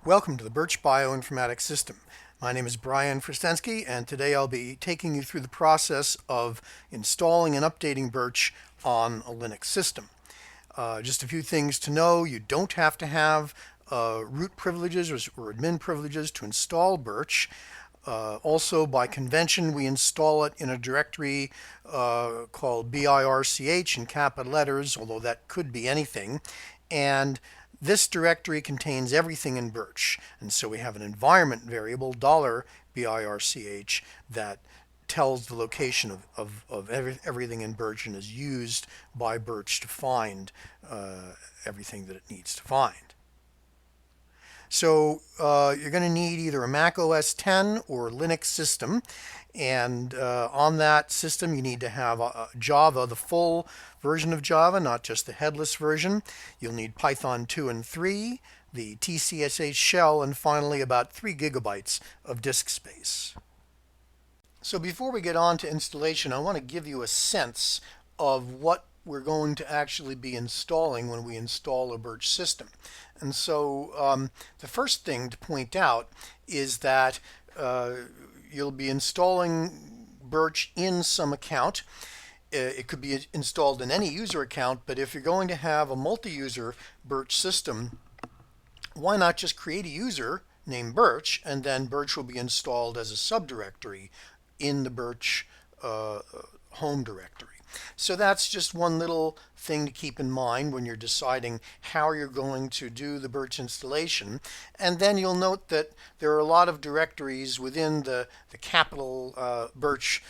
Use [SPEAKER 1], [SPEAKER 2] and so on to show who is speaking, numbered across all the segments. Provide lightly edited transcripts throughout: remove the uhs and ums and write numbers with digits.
[SPEAKER 1] Welcome to the Birch Bioinformatics System. My name is Brian Frostensky, and today I'll be taking you through the process of installing and updating Birch on a Linux system. Just a few things to know. You don't have to have root privileges or admin privileges to install Birch. Also, by convention, we install it in a directory called Birch in capital letters, although that could be anything. And this directory contains everything in Birch, and so we have an environment variable $birch that tells the location of everything in Birch and is used by Birch to find everything that it needs to find. So you're going to need either a Mac OS X or Linux system, and on that system you need to have Java, the full version of Java, not just the headless version. You'll need Python 2 and 3, the TCSH shell, and finally about 3 gigabytes of disk space. So before we get on to installation, I want to give you a sense of what we're going to actually be installing when we install a Birch system. And so the first thing to point out is that you'll be installing Birch in some account. It could be installed in any user account, but if you're going to have a multi-user Birch system, why not just create a user named Birch, and then Birch will be installed as a subdirectory in the Birch home directory. So that's just one little thing to keep in mind when you're deciding how you're going to do the Birch installation. And then you'll note that there are a lot of directories within the capital Birch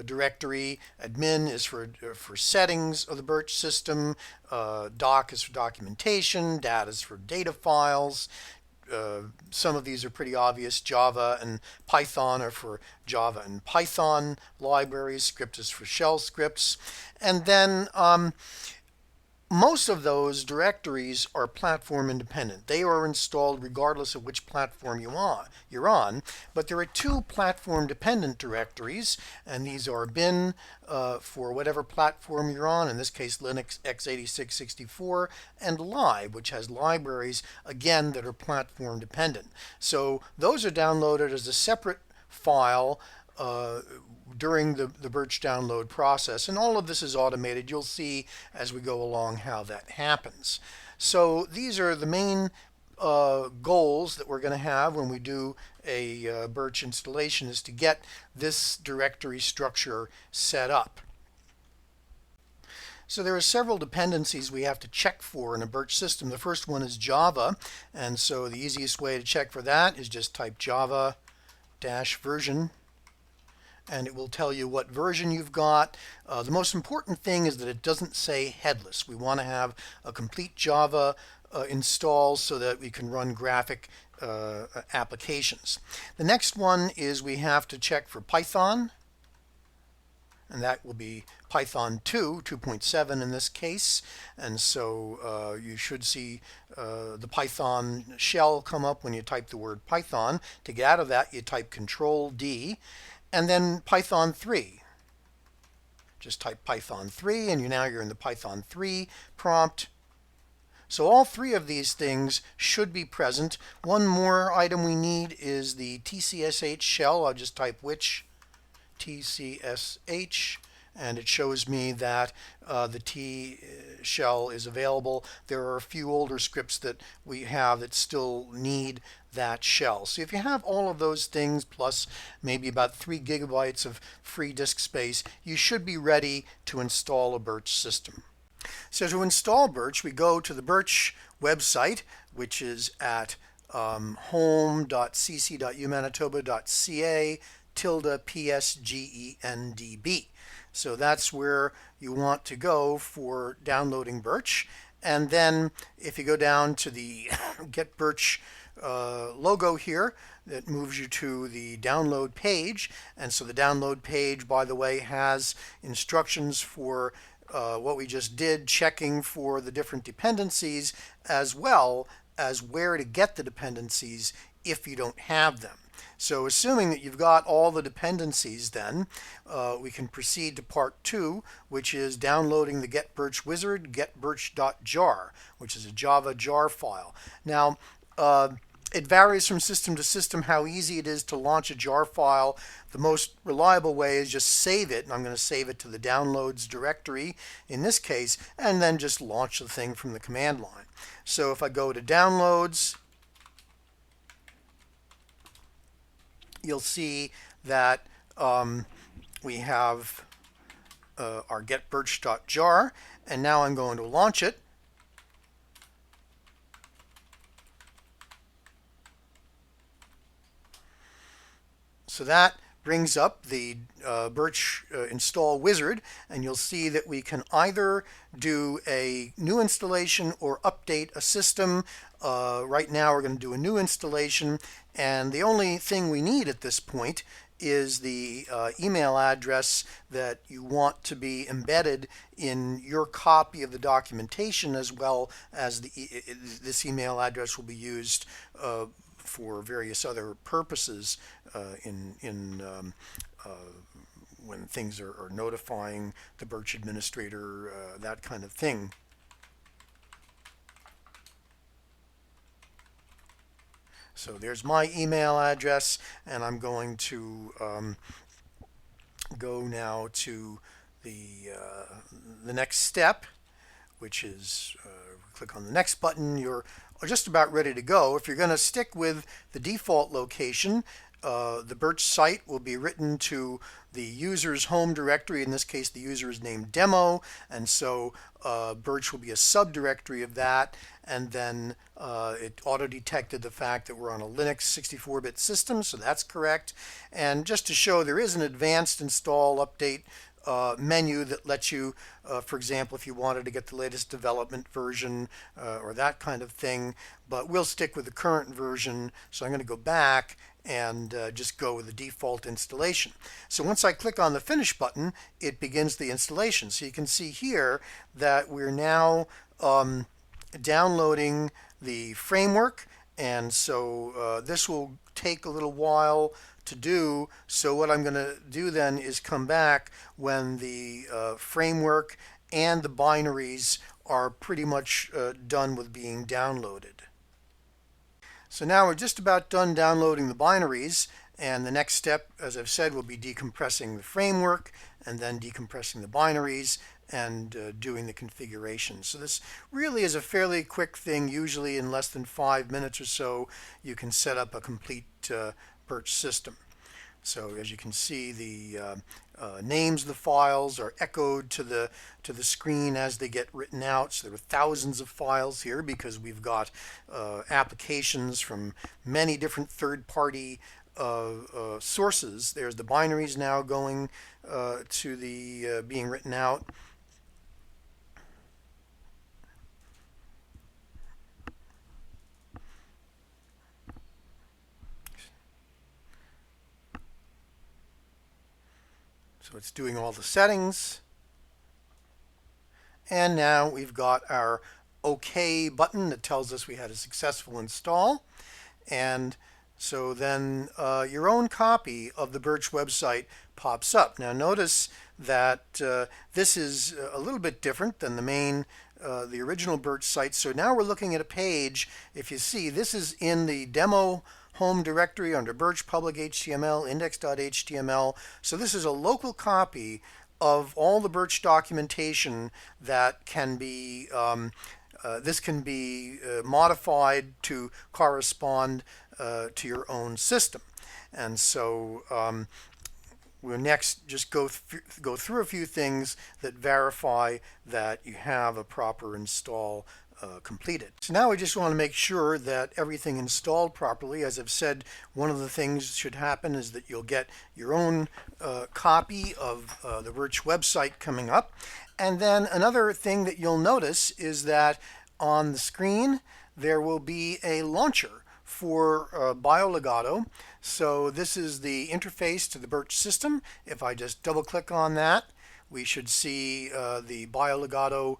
[SPEAKER 1] directory. Admin is for settings of the Birch system. Doc is for documentation. Dat is for data files. Some of these are pretty obvious. Java and Python are for Java and Python libraries. Script is for shell scripts. And then most of those directories are platform independent. They are installed regardless of which platform you're on. But there are two platform dependent directories, and these are bin for whatever platform you're on, in this case Linux x86-64, and lib, which has libraries, again, that are platform dependent. So those are downloaded as a separate file during the Birch download process, and all of this is automated. You'll see as we go along how that happens. So these are the main goals that we're going to have when we do a Birch installation, is to get this directory structure set up. So there are several dependencies we have to check for in a Birch system. The first one is Java, and so the easiest way to check for that is just type Java-version, and it will tell you what version you've got. The most important thing is that it doesn't say headless. We want to have a complete Java install so that we can run graphic applications. The next one is we have to check for Python, and that will be Python 2.7 in this case. And so you should see the Python shell come up when you type the word Python. To get out of that, you type Control-D, and then Python 3. Just type Python 3, and you're in the Python 3 prompt. So all three of these things should be present. One more item we need is the TCSH shell. I'll just type which TCSH, and it shows me that the T shell is available. There are a few older scripts that we have that still need that shell. So if you have all of those things plus maybe about 3 gigabytes of free disk space, you should be ready to install a Birch system. So to install Birch, we go to the Birch website, which is at home.cc.umanitoba.ca/psgendb. So that's where you want to go for downloading Birch. And then if you go down to the Get Birch logo here, that moves you to the download page. And so the download page, by the way, has instructions for what we just did, checking for the different dependencies, as well as where to get the dependencies if you don't have them. So assuming that you've got all the dependencies, then we can proceed to part 2, which is downloading the Get Birch wizard, getbirch.jar, which is a Java jar file. Now, It varies from system to system how easy it is to launch a jar file. The most reliable way is just save it, and I'm going to save it to the downloads directory in this case, and then just launch the thing from the command line. So if I go to downloads, you'll see that we have our getbirch.jar, and now I'm going to launch it. So that brings up the Birch install wizard, and you'll see that we can either do a new installation or update a system. Right now we're going to do a new installation, and the only thing we need at this point is the email address that you want to be embedded in your copy of the documentation, as well as this email address will be used for various other purposes when things are notifying the Birch administrator, that kind of thing. So there's my email address, and I'm going to go now to the next step, which is click on the next button. You're just about ready to go. If you're going to stick with the default location, the Birch site will be written to the user's home directory. In this case, the user is named demo, and so Birch will be a subdirectory of that. And then it auto-detected the fact that we're on a Linux 64-bit system, so that's correct. And just to show, there is an advanced install update menu that lets you, for example, if you wanted to get the latest development version or that kind of thing, but we'll stick with the current version. So I'm going to go back and just go with the default installation. So once I click on the finish button, it begins the installation. So you can see here that we're now downloading the framework, and so this will take a little while to do. So what I'm going to do then is come back when the framework and the binaries are pretty much done with being downloaded. So now we're just about done downloading the binaries, and the next step, as I've said, will be decompressing the framework and then decompressing the binaries and doing the configuration. So this really is a fairly quick thing. Usually in less than 5 minutes or so you can set up a complete Birch system. So as you can see, the names of the files are echoed to the screen as they get written out. So there are thousands of files here because we've got applications from many different third-party sources. There's the binaries now going to the being written out. So it's doing all the settings. And now we've got our OK button that tells us we had a successful install. And so then your own copy of the Birch website pops up. Now notice that this is a little bit different than the original Birch site. So now we're looking at a page. If you see, this is in the demo home directory under Birch public HTML, index.html. So this is a local copy of all the Birch documentation that can be, this can be modified to correspond to your own system. And so we'll next just go through a few things that verify that you have a proper install completed. So now we just want to make sure that everything installed properly. As I've said, one of the things that should happen is that you'll get your own copy of the Birch website coming up. And then another thing that you'll notice is that on the screen there will be a launcher for Bioinformatics. So this is the interface to the Birch system. If I just double click on that, we should see the Bioinformatics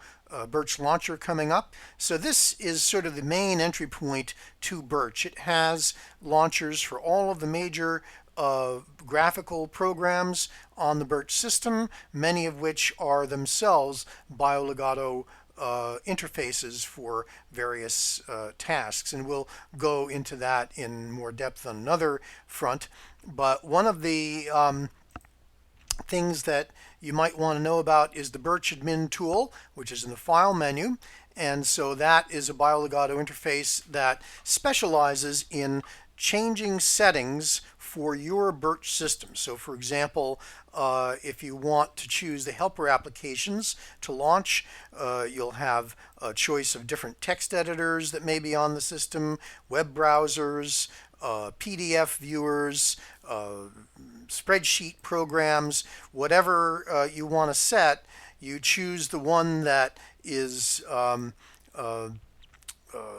[SPEAKER 1] Birch launcher coming up. So this is sort of the main entry point to Birch. It has launchers for all of the major graphical programs on the Birch system, many of which are themselves Bioinformatics interfaces for various tasks, and we'll go into that in more depth on another front. But one of the things that you might want to know about is the Birch admin tool, which is in the file menu. And so that is a BioLegato interface that specializes in changing settings for your Birch system. So for example, if you want to choose the helper applications to launch, you'll have a choice of different text editors that may be on the system, web browsers, PDF viewers, spreadsheet programs, whatever you want to set. You choose the one that is the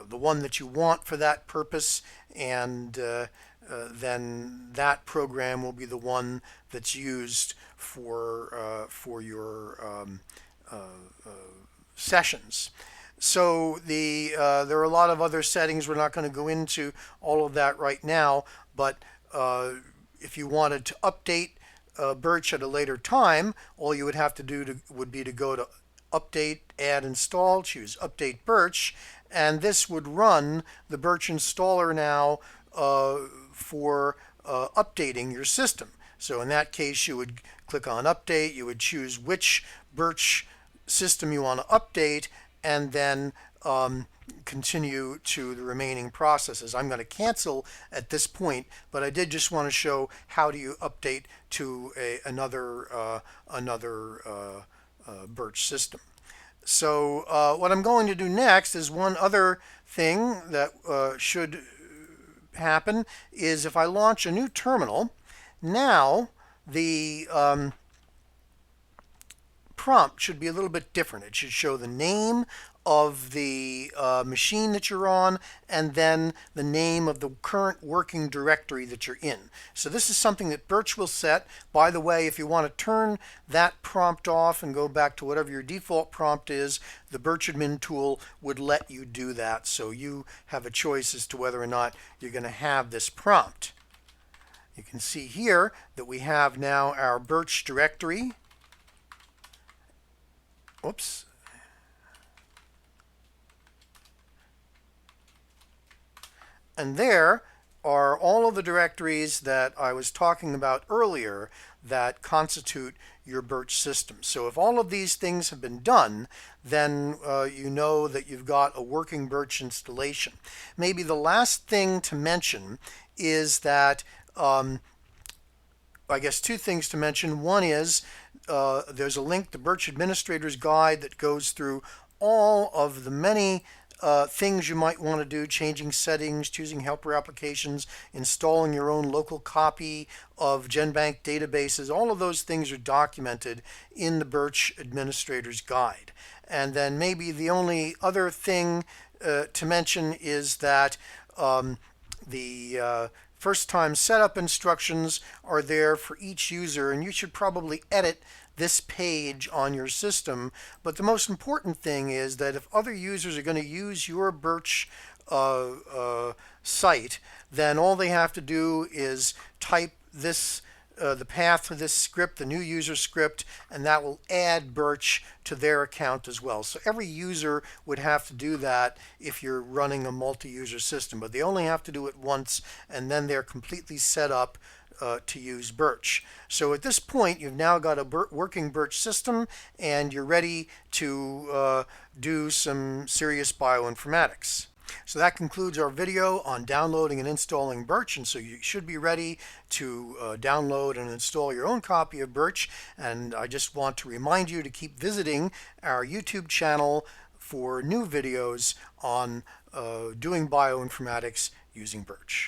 [SPEAKER 1] one that you want for that purpose, and then that program will be the one that's used for your sessions. So there are a lot of other settings. We're not going to go into all of that right now, but if you wanted to update Birch at a later time, all you would have to do would be to go to Update, Add, Install, choose Update Birch, and this would run the Birch installer now for updating your system. So in that case, you would click on Update, you would choose which Birch system you want to update, and then continue to the remaining processes. I'm going to cancel at this point, but I did just want to show how do you update to another Birch system. So what I'm going to do next is one other thing that should happen is if I launch a new terminal, now the prompt should be a little bit different. It should show the name of the machine that you're on, and then the name of the current working directory that you're in. So this is something that Birch will set. By the way, if you want to turn that prompt off and go back to whatever your default prompt is, the Birch admin tool would let you do that. So you have a choice as to whether or not you're going to have this prompt. You can see here that we have now our Birch directory. Oops. And there are all of the directories that I was talking about earlier that constitute your Birch system. So if all of these things have been done, then you know that you've got a working Birch installation. Maybe the last thing to mention is that I guess two things to mention. One is there's a link to Birch Administrator's Guide that goes through all of the many things you might want to do, changing settings, choosing helper applications, installing your own local copy of GenBank databases. All of those things are documented in the Birch Administrator's Guide. And then maybe the only other thing to mention is that the first time setup instructions are there for each user, and you should probably edit this page on your system. But the most important thing is that if other users are going to use your Birch site, then all they have to do is type this the path for this script, the new user script, and that will add Birch to their account as well. So every user would have to do that if you're running a multi-user system, but they only have to do it once, and then they're completely set up to use Birch. So at this point, you've now got a working Birch system, and you're ready to do some serious bioinformatics. So that concludes our video on downloading and installing Birch, and so you should be ready to download and install your own copy of Birch. And I just want to remind you to keep visiting our YouTube channel for new videos on doing bioinformatics using Birch.